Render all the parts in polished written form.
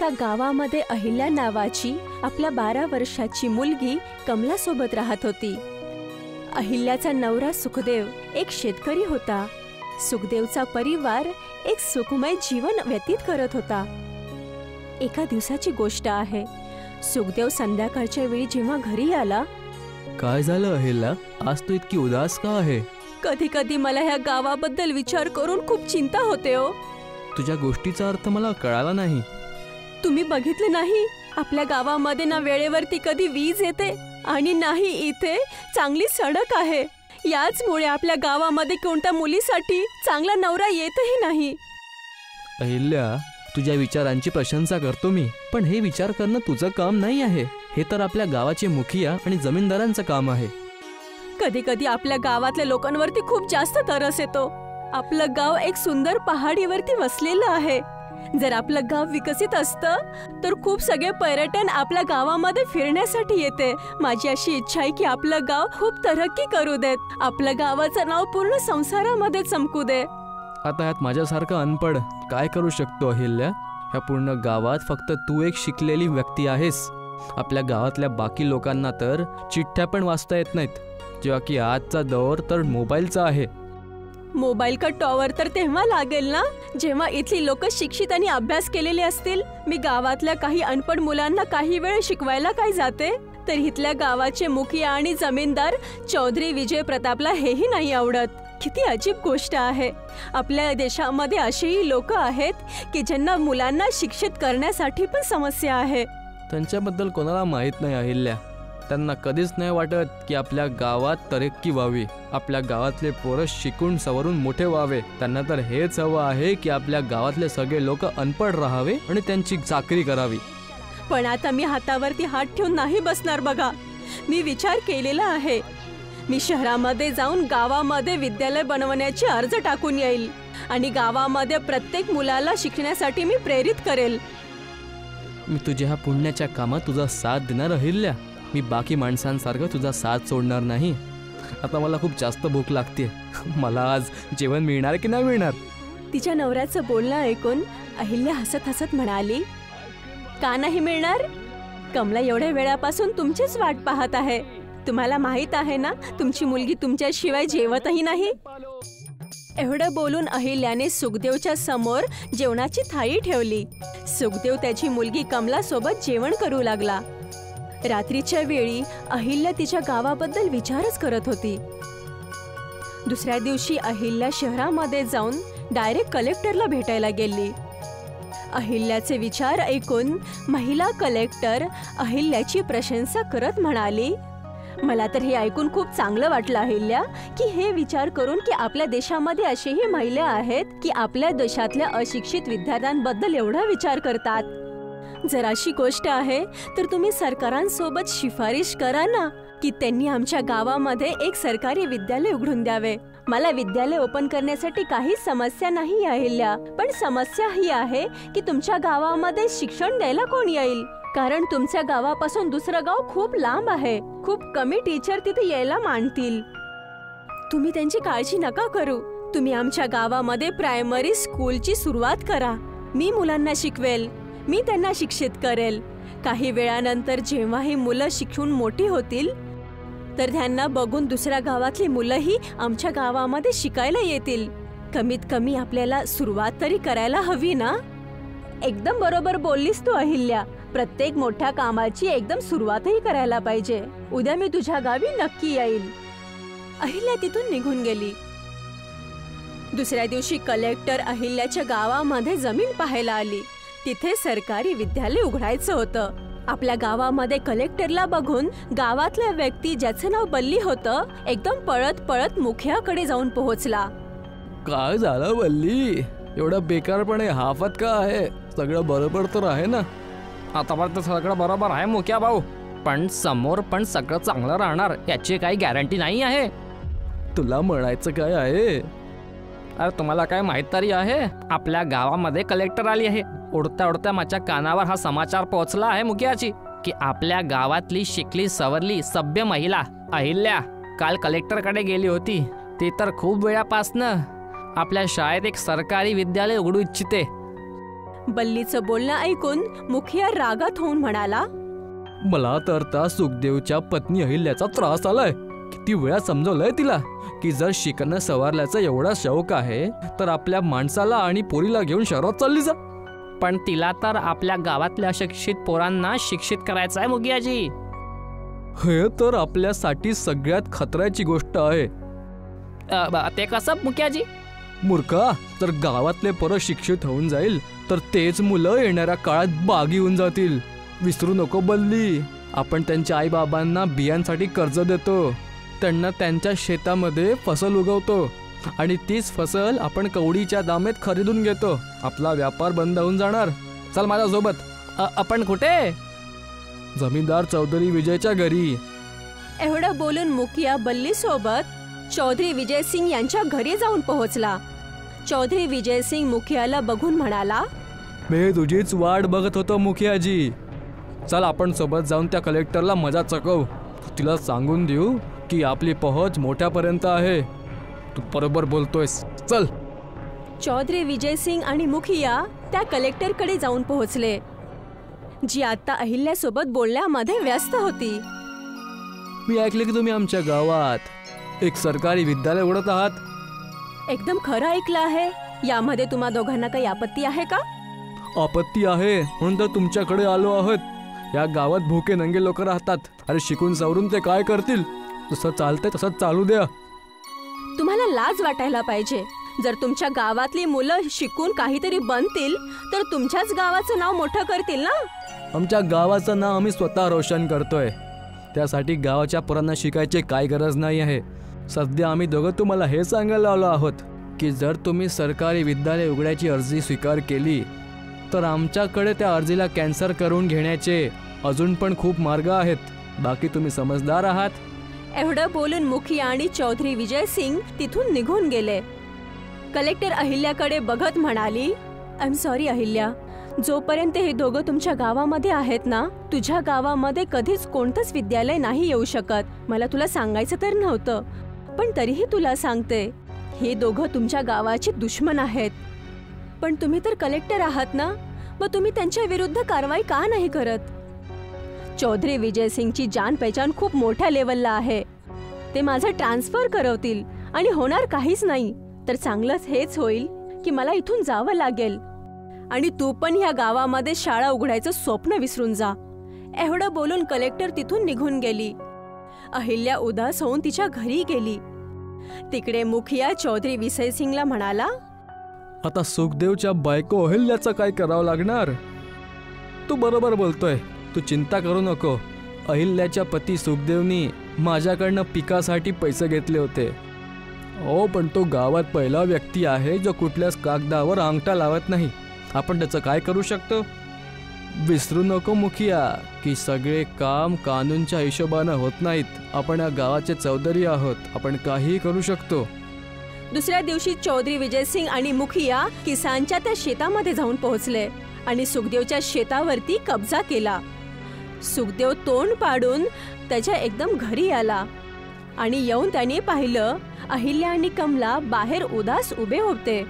एका गावामध्ये अहिल्या नावाची आपल्या 12 वर्षाची मुलगी कमलासोबत राहत होती. अहिल्याचा नवरा सुखदेव एक शेतकरी होता. सुखदेवचा परिवार एक सुखमय जीवन व्यतीत करत होता. एका दिवसाची गोष्ट आहे. सुखदेव संध्याकाळच्या वेळी जेव्हा घरी आला. काय झालं अहिल्या, आज तू इतकी उदास का आहे? कधी कधी मला ह्या गावाबद्दल विचार करून खूप चिंता होते हो. तुझ्या गोष्टीचा अर्थ मला कळाला नाही. तुम्ही बघितले नाही, आपल्या गावामध्ये ना वेळेवरती कधी वीज येते आणि नाही इथे चांगली सडक आहे. याचमुळे आपल्या गावामध्ये कोणत्या मुलीसाठी चांगला नवरा येतही नाही. अहिल्या, तुझ्या विचारांची प्रशंसा करतो मी, पण हे विचार करणं तुझं काम नाही आहे. हे तर आपल्या गावाचे मुखिया आणि जमीनदारांचं काम आहे. कधी कधी आपल्या गावातल्या लोकांवरती खूप जास्त तरस येतो. आपलं गाव एक सुंदर पहाडीवरती वसलेलं आहे. जर आपलं गाव विकसित असतं तर खूप सगळे पर्यटन आपल्या गावामध्ये फिरण्यासाठी येते. माझी अशी इच्छा आहे की आपलं गाव खूप तरक्की करू देत, आपलं गावाचं नाव पूर्ण संसारामध्ये चमकू दे. आता यात माझ्यासारखा अनपढ काय करू शकतो अहिल्या? ह्या पूर्ण गावात फक्त तू एक शिकलेली व्यक्ती आहेस. आपल्या गावातल्या बाकी लोकांना तर चिठ्ठ्या पण वाचता येत नाहीत, जेव्हा की आजचा दौर तर मोबाईलचा आहे. मोबाईल का टॉवर तर तेव्हा लागेल ना जेव्हा इथली लोक शिक्षित आणि अभ्यास केलेले असतील. मी गावातल्या काही अनपढ मुलांना काही वेळ शिकवायला काय जाते, तर इथल्या गावाचे मुखिया आणि जमीनदार चौधरी विजय प्रतापला हेही नाही आवडत. किती अजीब गोष्ट आहे. आपल्या देशामध्ये असेही लोक आहेत की ज्यांना मुलांना शिक्षित करण्यासाठी पण समस्या आहे. त्यांच्याबद्दल कोणाला माहीत नाही अहिल्या. त्यांना कधीच नाही वाटत की आपल्या गावात तरक्की व्हावी, आपल्या गावातले पोरं शिकून सवरून मोठे व्हावे. त्यांना तर हेच हवं आहे की आपल्या गावातले सगळे लोक अनपढ राहावे आणि त्यांची चाकरी करावी. पण आता मी हातावरती हात ठेवून नाही बसणार बघा. मी विचार केलेला आहे. मी शहरामध्ये जाऊन गावामध्ये विद्यालय बनवण्याची अर्ज टाकून येईल आणि गावामध्ये प्रत्येक मुलाला शिकण्यासाठी मी प्रेरित करेल. मी तुझ्या ह्या पुण्याच्या कामात तुझा साथ देणार अहिल्या. मी बाकी माणसांसारखं तुझा साथ सोडणार नाही. आता मला खूप जास्त भूक लागते. मला आज जेवण मिळणार की नाही मिळणार? तिच्या नवऱ्याचं बोलणं ऐकून अहिल्या हसत हसत म्हणाली, का नाही मिळणार? कमला एवढ्या वेळापासून तुमचीच वाट पाहत आहे. तुम्हाला माहित आहे ना, तुमची मुलगी तुमच्याशिवाय जेवतही नाही. एवढं बोलून अहिल्याने सुखदेवच्या समोर जेवणाची थाळी ठेवली. सुखदेव त्याची मुलगी कमला सोबत जेवण करू लागला. रात्रीच्या वेळी अहिल्या तिच्या गावाबद्दल विचारच करत होती. दुसऱ्या दिवशी अहिल्या शहरामध्ये जाऊन डायरेक्ट कलेक्टरला भेटायला गेली. अहिल्याचे विचार ऐकून महिला कलेक्टर अहिल्याची प्रशंसा करत म्हणाली, मला तर हे ऐकून खूप चांगलं वाटलं अहिल्या, की हे विचार करून की आपल्या देशामध्ये असेही महिला आहेत की आपल्या देशातल्या अशिक्षित विद्यार्थ्यांबद्दल एवढा विचार करतात. जर अशी गोष्ट आहे तर तुम्ही सरकारांसोबत शिफारिश करा ना की त्यांनी आमच्या गावामध्ये एक सरकारी विद्यालय उघडून द्यावे. मला विद्यालय ओपन करण्यासाठी काही समस्या नाही अहिल्या, पण समस्या ही आहे की तुमच्या गावामध्ये शिक्षण द्यायला कोण येईल, कारण तुमच्या गावापासून दुसरं गाव खूप लांब आहे. खूप कमी टीचर तिथे यायला मानतील. तुम्ही त्यांची काळजी नका करू. तुम्ही आमच्या गावामध्ये प्रायमरी स्कूलची सुरुवात करा. मी मुलांना शिकवेल, मी त्यांना शिक्षित करेल. काही वेळानंतर जेव्हा ही मुलं शिकून मोठी होतील तर त्यांना बघून दुसऱ्या गावातली मुलंही आमच्या गावामध्ये शिकायला येतील. कमीत कमी आपल्याला सुरुवात तरी करायला हवी ना. एकदम बरोबर बोललीस तू अहिल्या. प्रत्येक मोठ्या कामाची एकदम सुरुवातही करायला पाहिजे. उद्या मी तुझ्या गावी नक्की येईल. अहिल्या तिथून निघून गेली. दुसऱ्या दिवशी कलेक्टर अहिल्याच्या गावामध्ये जमीन पाहायला आली. तिथे सरकारी विद्यालय उघडायचं होतं. आपल्या गावामध्ये कलेक्टरला बघून गावातला व्यक्ती ज्याचं नाव बल्ली होतं एकदम पळत पळत मुखियाकडे जाऊन पोहोचला. काय झालं बल्ली? एवढा बेकारपणे हाफत का आहे? सगळं बरोबर तर आहे ना? आतापर्यंत सगळं बरोबर आहे मुखिया भाऊ, पण समोर पण सगळं चांगलं राहणार याची काही गॅरंटी नाही आहे. तुला म्हणायचं काय आहे? अरे तुम्हाला काय माहित तरी आहे? आपल्या गावामध्ये कलेक्टर आली आहे. उडत्या उडत्या माझ्या कानावर हा समाचार पोहोचला आहे मुखियाची की आपल्या गावातली शिकली सवरली सभ्य महिला अहिल्या काल कलेक्टरकडे गेली होती. ती तर खूप वेळापासनं आपल्या शाळेत एक सरकारी विद्यालय उघडू इच्छिते. बल्लीचं बोलणं ऐकून मुखिया रागात होऊन म्हणाला, मला तर त्या सुखदेवच्या पत्नी अहिल्याचा त्रास आलाय. किती वेळा समजवलंय तिला की जर शिकणं सवारल्याचा एवढा शौक आहे तर आपल्या माणसाला आणि पोरीला घेऊन शहरात चालली जा. पण तिला तर आपल्या गावातल्या अशिक्षित पोरांना शिक्षित करायचं आहे मुखियाजी. हे तर आपल्यासाठी सगळ्यात खतऱ्याची गोष्ट आहे. ते कसं मुखियाजी? मूर्खा, जर गावातले पोरं शिक्षित होऊन जाईल तर तेच मुलं येणाऱ्या काळात बागी होऊन जातील. विसरू नको बल्ली, आपण त्यांच्या आईबाबांना बियांसाठी कर्ज देतो, त्यांना त्यांच्या शेतामध्ये फसल उगवतो आणि तीच फसल आपण कवडीच्या दामेत खरीदून घेतो. आपला व्यापार बंद होऊन जाणार. चल माझ्यासोबत. आपण कुठे? जमीनदार चौधरी विजयच्या घरी. एवढं बोलून मुखिया बल्ली सोबत चौधरी विजय सिंग यांच्या घरी जाऊन पोहोचला. चौधरी विजय सिंग मुखियाला बघून म्हणाला, मी तुझीच वाट बघत होतो मुखियाजी. चल आपण सोबत जाऊन त्या कलेक्टरला मजा चकवू. तिला सांगून देऊ की आपली पोहोच मोठ्यापर्यंत आहे. तू बरोबर बोलतोयस, चल. चौधरी विजय सिंग आणि मुखिया त्या कलेक्टरकडे जाऊन पोहोचले, जी आता अहिल्यासोबत बोलण्यामध्ये व्यस्त होती. मी ऐकले की तुम्ही आमच्या गावात एक सरकारी विद्यालय उघडत आहात. एकदम खरं ऐकलं आहे. यामध्ये तुम्हा दोघांना काही आपत्ती आहे का? आपत्ती आहे म्हणून तर तुमच्याकडे आलो आहोत. या गावात भुके नंगे लोक राहतात. अरे शिकून सवरून ते काय करतील? जसं चालतंय तसंच चालू द्या. तुम्हाला लाज वाटायला पाहिजे. जर तुमच्या गावातली मुलं शिकून काहीतरी बनतील तर तुमच्याच गावाचं नाव मोठं करतील ना. आमच्या गावाचं नाव आम्ही स्वतः रोशन करतोय. त्यासाठी गावाच्या पोरांना शिकायची काय गरज नाही आहे. सध्या आम्ही दोघं तुम्हाला हे सांगायला आलो आहोत की जर तुम्ही सरकारी विद्यालय उघडायची अर्जी स्वीकार केली तर आमच्याकडे त्या अर्जीला कॅन्सल करून घेण्याचे अजून पण खूप मार्ग आहेत. बाकी तुम्ही समजदार आहात. एवढं बोलून मुखिया आणि चौधरी विजय सिंग तिथून निघून गेले. कलेक्टर अहिल्याकडे बघत म्हणाली, आय एम सॉरी अहिल्या, जोपर्यंत हे दोघं तुमच्या गावामध्ये आहेत ना, तुझ्या गावामध्ये कधीच कोणतंच विद्यालय नाही येऊ शकत. मला तुला सांगायचं तर नव्हतं, पण तरीही तुला सांगते, हे दोघं तुमच्या गावाचे दुश्मन आहेत. पण तुम्ही तर कलेक्टर आहात ना, मग तुम्ही त्यांच्या विरुद्ध कारवाई का नाही करत? चौधरी विजय सिंगची जान पहचान खूप मोठ्या लेवलला आहे. ते माझं ट्रान्सफर करवतील आणि होणार काहीच नाही तर चांगलंच हेच होईल की मला इथून जावं लागेल आणि तू पण ह्या गावामध्ये शाळा उघडायचं स्वप्न विसरून जा. एवढं बोलून कलेक्टर तिथून निघून गेली. अहिल्या उदास होऊन तिच्या घरी गेली. तिकडे मुखिया चौधरी विजय सिंगला म्हणाला, आता सुखदेवच्या बायको अहिल्याचं काय करावं लागणार? तू बरोबर बोलतोय. तू चिंता करू नको. अहिल्याच्या पती सुखदेवनी माझ्याकडनं पिकासाठी पैसे घेतले होते. हो, पण तो गावात पहिला व्यक्ती आहे जो कुठल्याच कागदावर अंगठा लावत नाही. आपण त्याचं काय करू शकतो? विसरू नको मुखिया की सगळे काम कानूनच्या हिशोबानं होत नाहीत. आपण या गावाचे चौधरी आहोत. आपण काहीही करू शकतो. दुसऱ्या दिवशी चौधरी विजय सिंग आणि मुखिया किसानच्या त्या शेतामध्ये जाऊन पोहोचले आणि सुखदेवच्या शेतावरती कब्जा केला. सुखदेव तोंड पाडून त्याच्या एकदम घरी आला आणि येऊन त्याने पाहिलं अहिल्या आणि कमला बाहेर उदास उभे होते.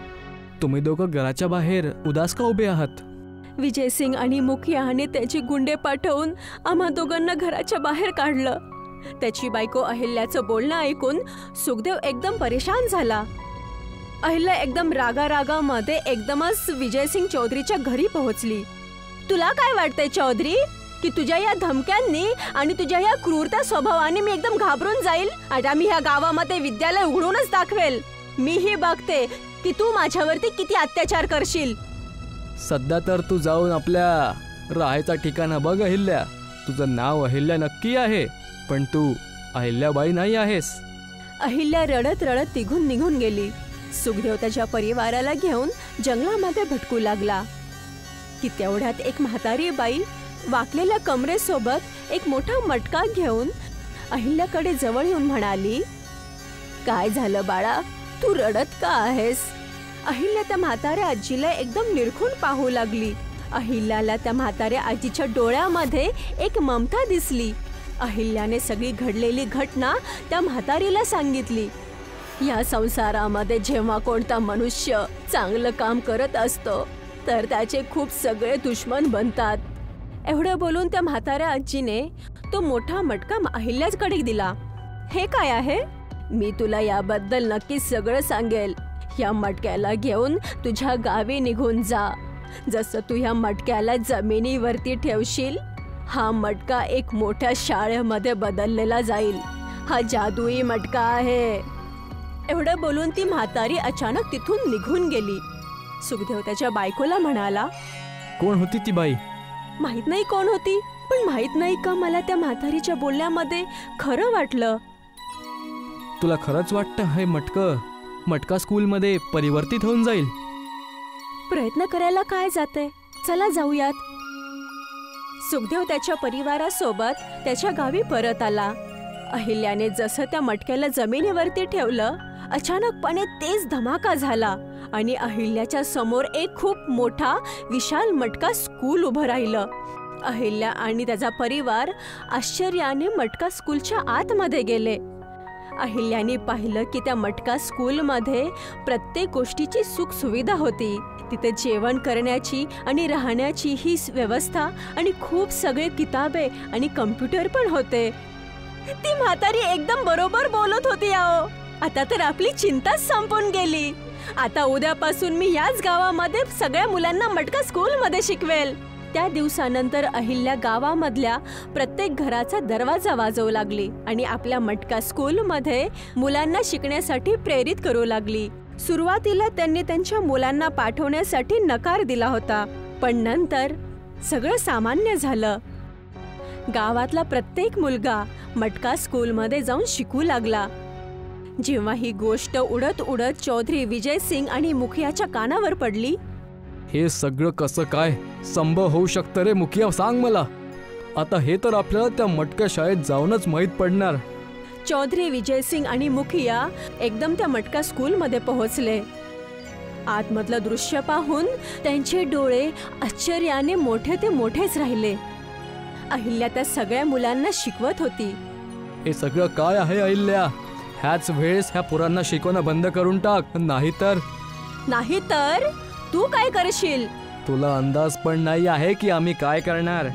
तुम्ही दोघं घराच्या बाहेर उदास का उभे आहात? विजय सिंग आणि मुखियाने त्याची गुंडे पाठवून आम्हा दोघांना घराच्या बाहेर काढलं. त्याची बायको अहिल्याचं बोलणं ऐकून सुखदेव एकदम परेशान झाला. अहिल्या एकदम रागारागामध्ये एकदमच विजय सिंग चौधरीच्या घरी पोहोचली. तुला काय वाटतंय चौधरी की तुझ्या या धमक्यांनी आणि तुझ्या या क्रूरता स्वभावाने मी एकदम घाबरून जाईल? आता मी ह्या गावामध्ये विद्यालय उघडूनच दाखवेल. मीही बघते की तू माझ्यावरती किती अत्याचार करशील. सध्या तर तू जाऊन आपल्या राहायचा ठिकाणा बघ अहिल्या. तुझं नाव अहिल्या नक्की आहे, पण तू अहिल्याबाई नाही आहेस. अहिल्या रडत रडत तिघून निघून गेली. सुखदेव त्याच्या परिवाराला घेऊन जंगलामध्ये भटकू लागला की तेवढ्यात एक म्हातारी बाई वाकलेल्या कमरेसोबत एक मोठा मटका घेऊन अहिल्याकडे जवळ येऊन म्हणाली, काय झालं बाळा, तू रडत का आहेस? अहिल्या त्या म्हाताऱ्या आजीला एकदम निरखून पाहू लागली. अहिल्याला त्या म्हाताऱ्या आजीच्या डोळ्यामध्ये एक ममता दिसली. अहिल्याने सगळी घडलेली घटना त्या म्हातारीला सांगितली. या संसारामध्ये जेव्हा कोणता मनुष्य चांगलं काम करत असतो तर त्याचे खूप सगळे दुश्मन बनतात. एवढं बोलून त्या म्हाताऱ्या आजीने तो मोठा मटका अहिल्याकडे दिला. हे काय आहे? मी तुला याबद्दल नक्कीच सगळं सांगेल. या मटक्याला घेऊन तुझ्या गावी निघून जा. जसं तू या मटक्याला जमिनीवरती ठेवशील, हा मटका एक मोठ्या शाळेमध्ये बदललेला जाईल. हा जादुई मटका आहे. एवढं बोलून ती म्हातारी अचानक तिथून निघून गेली. सुखदेव त्याच्या बायकोला म्हणाला, कोण होती ती बाई? माहित नाही कोण होती, पण माहित नाही का मला त्या म्हातारीच्या बोलण्यामध्ये खरं वाटलं. तुला खरंच वाटतं हे मटका स्कूलमध्ये परिवर्तित होऊन जाईल? प्रयत्न करायला काय जाते, चला जाऊयात. सुखदेव त्याच्या परिवारासोबत त्याच्या गावी परत आला. अहिल्याने जसं त्या मटक्याला जमिनीवरती ठेवलं, अचानकपणे तेज धमाका झाला आणि अहिल्याच्या समोर एक खूप मोठा विशाल मटका स्कूल उभं राहिलं. अहिल्या आणि त्याचा परिवार आश्चर्याने मटका स्कूलच्या आतमध्ये गेले. अहिल्याने पाहिलं की त्या मटका स्कूलमध्ये प्रत्येक गोष्टीची सुख सुविधा होती. तिथे जेवण करण्याची आणि राहण्याची ही व्यवस्था आणि खूप सगळे किताबे आणि कम्प्युटर पण होते. ती म्हातारी एकदम बरोबर बोलत होती. आओ, आता तर आपली चिंताच संपून गेली. आता उद्यापासून मी याच गावामध्ये सगळ्या मुलांना मटका स्कूलमध्ये शिकवेल. त्या दिवसानंतर अहिल्या गावामधल्या प्रत्येक घराचा दरवाजा वाजवू लागली आणि आपल्या मटका स्कूलमध्ये मुलांना शिकण्यासाठी प्रेरित करू लागली. सुरुवातीला त्यांनी त्यांच्या मुलांना पाठवण्यासाठी नकार दिला होता, पण नंतर सगळं सामान्य झालं. गावातला प्रत्येक मुलगा मटका स्कूलमध्ये जाऊन शिकू लागला. जेव्हा ही गोष्ट उडत उडत चौधरी विजय सिंग आणि मुखियाच्या कानावर पडली, हे सगळं कसं काय संभव होऊ शकतं रे मुखिया, सांग मला. आता हे तर आपल्याला त्या मटक्या शाळेत जाऊनच माहीत पडणार. चौधरी विजय सिंग आणि मुखिया एकदम त्या मटका स्कूलमध्ये पोहोचले. आतमधलं दृश्य पाहून त्यांचे डोळे आश्चर्याने मोठे ते मोठेच राहिले. अहिल्या त्या सगळ्या मुलांना शिकवत होती. हे सगळं काय आहे अहिल्या? ह्याच वेळेस ह्या पोरांना शिकवणं बंद करून टाक, नाहीतर तू काय करशील? तुला अंदाज पण नाही आहे की आम्ही काय करणार.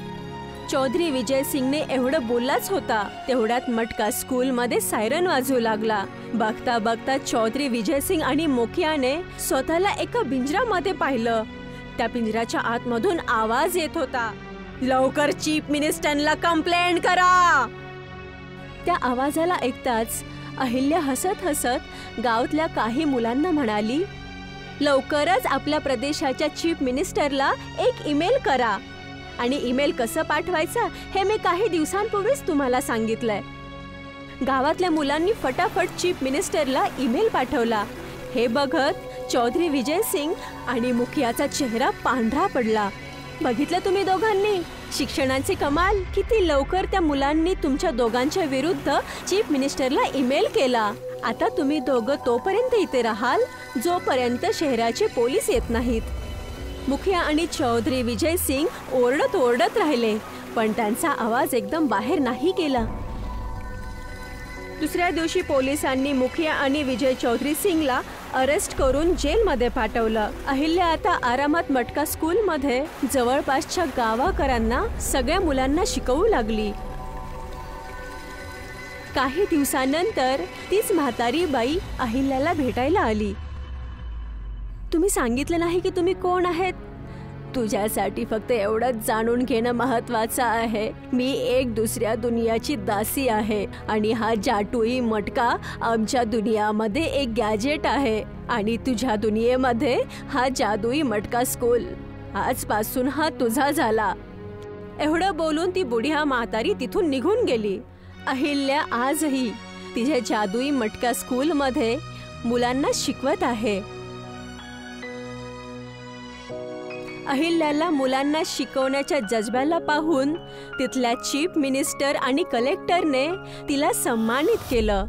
चौधरी विजय सिंगने एवढं बोललाच होता, तेवढ्यात मटका स्कूलमध्ये सायरन वाजू लागला. बघता बघता चौधरी विजय सिंग आणि मुखियाने स्वतःला एका पिंजऱ्यामध्ये पाहिलं. त्या पिंजऱ्याच्या आतमधून आवाज येत होता, लवकर चीफ मिनिस्टरला कंप्लेंट करा. त्या आवाजाला ऐकताच अहिल्या हसत हसत गावातल्या काही मुलांना म्हणाली, लवकरच आपल्या प्रदेशाच्या चीफ मिनिस्टरला एक ईमेल करा. आणि ईमेल कसं पाठवायचं हे मी काही दिवसांपूर्वीच तुम्हाला सांगितलंय. गावातल्या मुलांनी फटाफट चीफ मिनिस्टरला ईमेल पाठवला. हे बघत चौधरी विजय सिंग आणि मुखियाचा चेहरा पांढरा पडला. बघितलं तुम्ही दोघांनी शिक्षणाचे कमाल? किती लवकर त्या मुलांनी तुमच्या दोघांच्या विरुद्ध चीफ मिनिस्टरला ईमेल केला. आता तुम्ही दोघं तोपर्यंत इथे राहाल जोपर्यंत शहराचे पोलीस येत नाहीत. मुखिया आणि चौधरी विजय सिंग ओरडत ओरडत राहिले, पण त्यांचा आवाज एकदम बाहेर नाही गेला. दुसऱ्या दिवशी पोलिसांनी मुखिया आणि विजय चौधरी सिंगला अरेस्ट करून जेलमध्ये पाठवलं. अहिल्या आता आरामात मटका स्कूलमध्ये जवळपासच्या गावाकरांना सगळ्या मुलांना शिकवू लागली. काही दिवसानंतर तीच म्हातारी बाई अहिल्याला भेटायला आली. तुम्ही सांगितलं नाही की तुम्ही कोण आहेत. तुझ्यासाठी फक्त एवढंच जाणून घेणं महत्वाचं आहे. मी एक दुसऱ्या दुनियाची दासी आहे आणि हा जादुई मटका आमच्या दुनियामध्ये एक गॅजेट आहे आणि तुझ्या दुनियेमध्ये हा जादुई मटका स्कूल. आजपासून हा तुझा झाला. एवढं बोलून ती बुढिया म्हातारी तिथून निघून गेली. अहिल्या आजही तिच्या जादुई मटका स्कूलमध्ये मुलांना शिकवत आहे. अहिल्याला मुलांना शिकवण्याच्या जज्ब्याला पाहून तिथल्या चीफ मिनिस्टर आणि कलेक्टरने तिला सन्मानित केलं.